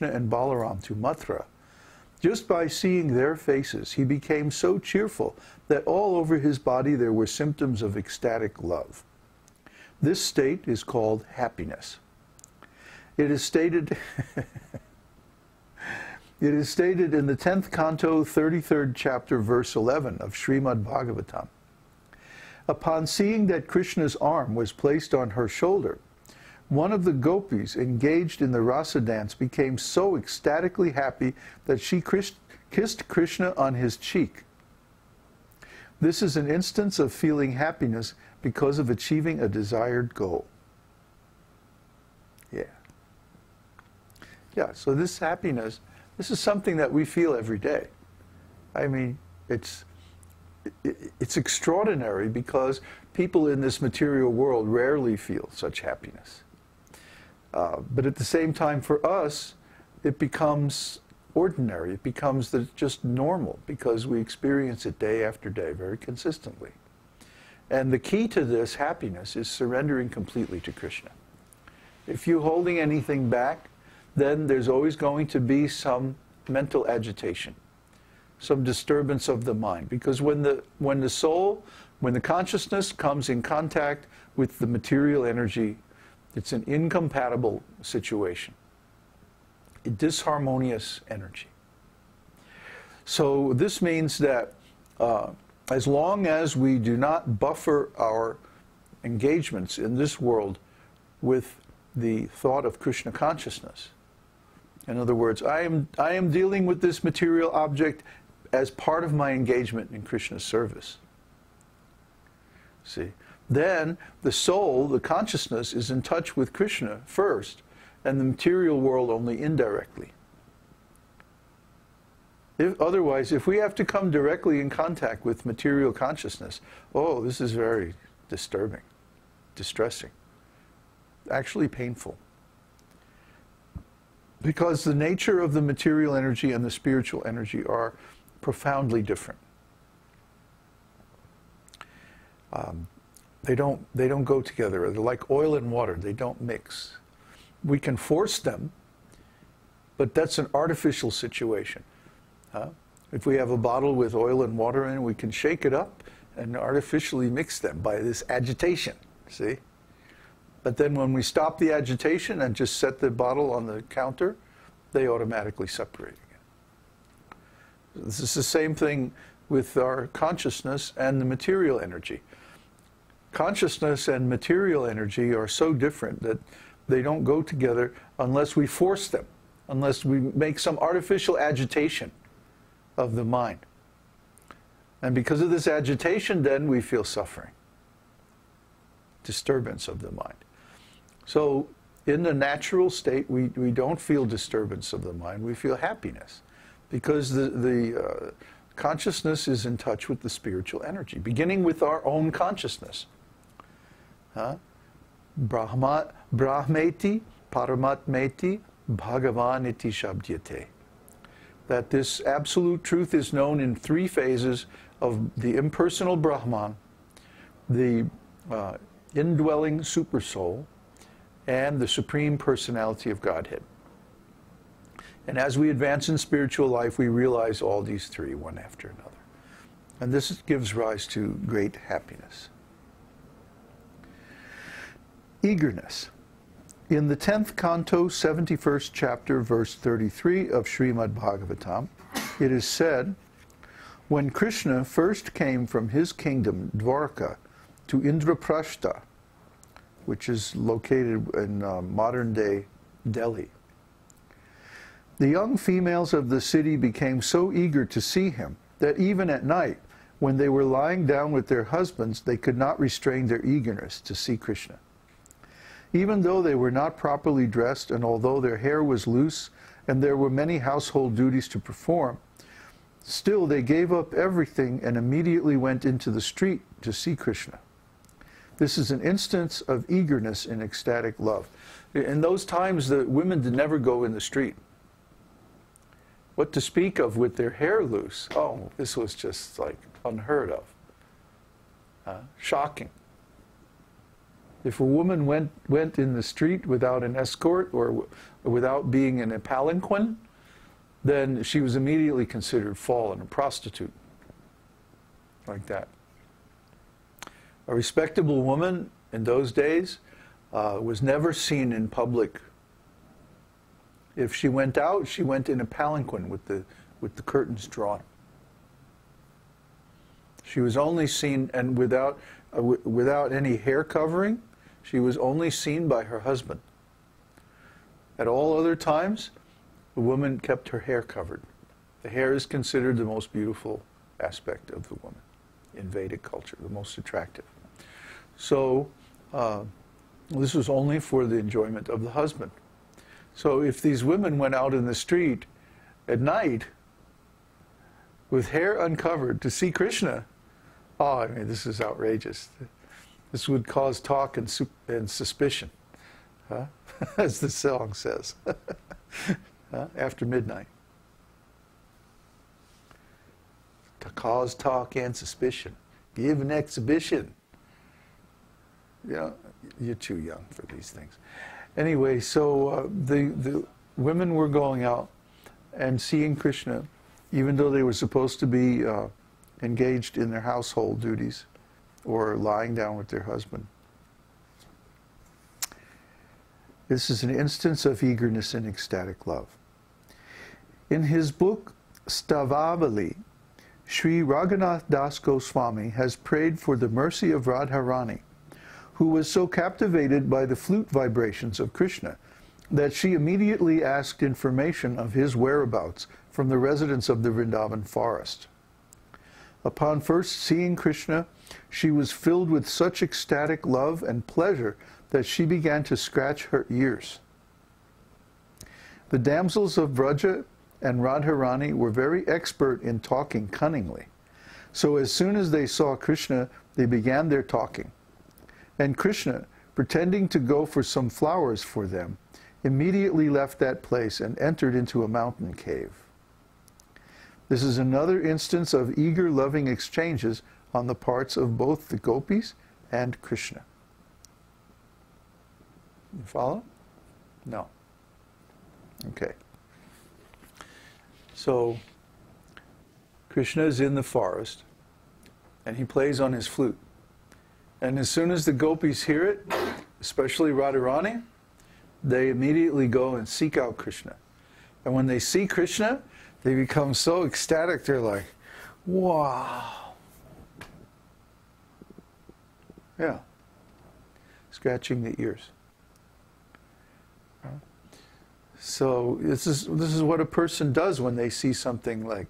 Kṛṣṇa and Balaram to Mathura, just by seeing their faces, he became so cheerful that all over his body there were symptoms of ecstatic love. This state is called happiness. It is stated it is stated in the 10th canto, 33rd chapter, verse 11 of Śrīmad-Bhāgavatam. Upon seeing that Krishna's arm was placed on her shoulder, one of the gopis engaged in the rasa dance became so ecstatically happy that she kissed Krishna on his cheek. This is an instance of feeling happiness because of achieving a desired goal. Yeah, so this happiness, this is something that we feel every day. I mean, it's extraordinary because people in this material world rarely feel such happiness. But at the same time, for us, it becomes ordinary. It becomes just normal because we experience it day after day very consistently. And the key to this happiness is surrendering completely to Krishna. If you're holding anything back, then there's always going to be some mental agitation, some disturbance of the mind. Because when the soul, when the consciousness comes in contact with the material energy, it's an incompatible situation, a disharmonious energy. So this means that as long as we do not buffer our engagements in this world with the thought of Krishna consciousness, in other words, I am dealing with this material object as part of my engagement in Krishna's service. See? Then the soul, the consciousness, is in touch with Krishna first, and the material world only indirectly. Otherwise, if we have to come directly in contact with material consciousness, oh, this is very disturbing, distressing, actually painful. Because the nature of the material energy and the spiritual energy are profoundly different. They don't go together. They're like oil and water. They don't mix. We can force them, but that's an artificial situation. If we have a bottle with oil and water in it, we can shake it up and artificially mix them by this agitation, see? But then when we stop the agitation and just set the bottle on the counter, they automatically separate again. This is the same thing with our consciousness and the material energy. Consciousness and material energy are so different that they don't go together unless we force them, unless we make some artificial agitation of the mind. And because of this agitation, then we feel suffering, disturbance of the mind. So in the natural state, we don't feel disturbance of the mind, we feel happiness, because the consciousness is in touch with the spiritual energy, beginning with our own consciousness. Brahmeti, Paramatmeti, Bhagavan-iti shabdyate. That this absolute truth is known in three phases of the impersonal Brahman, the indwelling supersoul, and the Supreme Personality of Godhead. And as we advance in spiritual life, we realize all these three, one after another. And this gives rise to great happiness. Eagerness. In the 10th canto, 71st chapter, verse 33 of Śrīmad-Bhāgavatam, it is said, when Kṛṣṇa first came from his kingdom, Dwarka, to Indraprastha, which is located in modern-day Delhi, the young females of the city became so eager to see him that even at night, when they were lying down with their husbands, they could not restrain their eagerness to see Kṛṣṇa. Even though they were not properly dressed, and although their hair was loose, and there were many household duties to perform, still they gave up everything and immediately went into the street to see Kṛṣṇa. This is an instance of eagerness in ecstatic love. In those times, the women did never go in the street. What to speak of with their hair loose? Oh, this was just like unheard of. Shocking. If a woman went in the street without an escort or without being in a palanquin, then she was immediately considered fallen, a prostitute, like that. A respectable woman in those days was never seen in public. If she went out, she went in a palanquin with the curtains drawn. She was only seen, and without any hair covering, she was only seen by her husband. At all other times, the woman kept her hair covered. The hair is considered the most beautiful aspect of the woman in Vedic culture, the most attractive. So this was only for the enjoyment of the husband. So if these women went out in the street at night with hair uncovered to see Kṛṣṇa, oh, I mean, this is outrageous. This would cause talk and suspicion, huh? As the song says, after midnight. To cause talk and suspicion. Give an exhibition. Yeah, you're too young for these things. Anyway, so the women were going out and seeing Kṛṣṇa, even though they were supposed to be engaged in their household duties or lying down with their husband. This is an instance of eagerness in ecstatic love. In his book Stavavali, Sri Raghunath Das Goswami has prayed for the mercy of Radharani, who was so captivated by the flute vibrations of Kṛṣṇa that she immediately asked information of his whereabouts from the residents of the Vrindavan forest. Upon first seeing Kṛṣṇa, she was filled with such ecstatic love and pleasure that she began to scratch her ears. The damsels of Vraja and Radharani were very expert in talking cunningly. So as soon as they saw Kṛṣṇa, they began their talking. And Kṛṣṇa, pretending to go for some flowers for them, immediately left that place and entered into a mountain cave. This is another instance of eager, loving exchanges on the parts of both the gopis and Kṛṣṇa. You follow? No. Okay. So, Kṛṣṇa is in the forest, and he plays on his flute. And as soon as the gopis hear it, especially Radharani, they immediately go and seek out Kṛṣṇa. And when they see Kṛṣṇa, they become so ecstatic, they're like, wow. Yeah. Scratching the ears. So this is what a person does when they see something like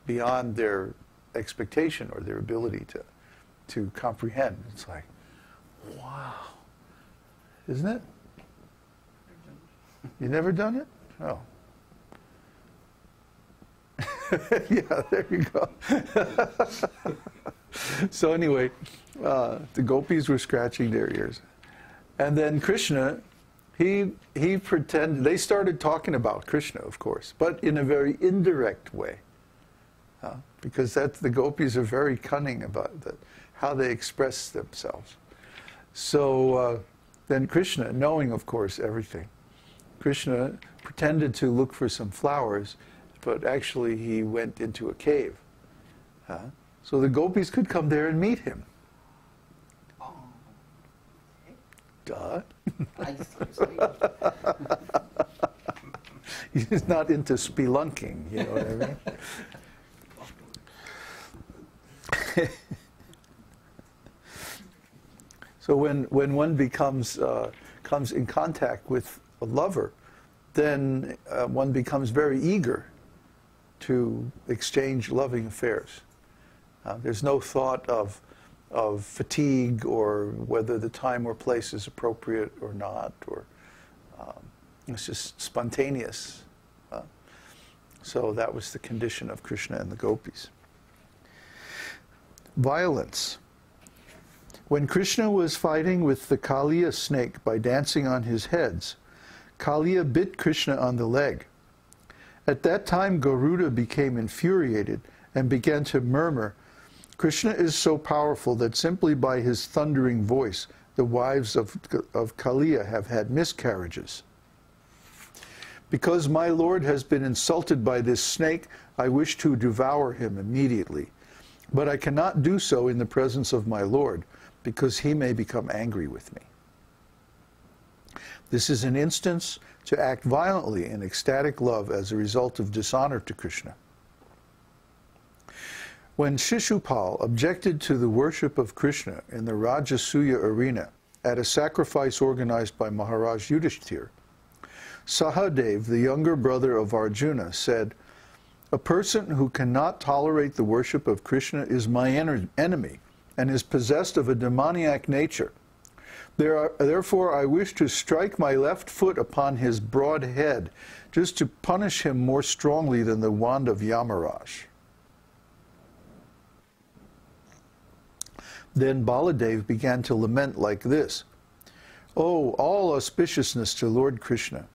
beyond their expectation or their ability to comprehend. It's like, wow. Isn't it? You never done it? Oh. Yeah, there you go. So anyway, the gopis were scratching their ears. And then Kṛṣṇa, he pretended, they started talking about Kṛṣṇa, of course, but in a very indirect way. Because the gopis are very cunning about how they express themselves. So then Kṛṣṇa, knowing, of course, everything, Kṛṣṇa pretended to look for some flowers, but actually he went into a cave. So the gopis could come there and meet him. Oh. Duh. I see. He's not into spelunking, you know what I mean? So when one comes in contact with a lover, then one becomes very eager to exchange loving affairs. There's no thought of fatigue or whether the time or place is appropriate or not, or it's just spontaneous. So that was the condition of Kṛṣṇa and the gopis. Violence. When Kṛṣṇa was fighting with the Kaliya snake by dancing on his heads, Kaliya bit Kṛṣṇa on the leg. At that time, Garuda became infuriated and began to murmur, "Kṛṣṇa is so powerful that simply by his thundering voice the wives of Kaliya have had miscarriages. Because my Lord has been insulted by this snake, I wish to devour him immediately. But I cannot do so in the presence of my Lord, because he may become angry with me. This is an instance to act violently in ecstatic love as a result of dishonor to Kṛṣṇa. When Shishupal objected to the worship of Kṛṣṇa in the Rajasuya arena at a sacrifice organized by Maharaj Yudhishthir, Sahadev, the younger brother of Arjuna, said, "A person who cannot tolerate the worship of Kṛṣṇa is my enemy and is possessed of a demoniac nature. Therefore I wish to strike my left foot upon his broad head, just to punish him more strongly than the wand of Yamaraj." Then Baladev began to lament like this: "Oh, all auspiciousness to Lord Kṛṣṇa!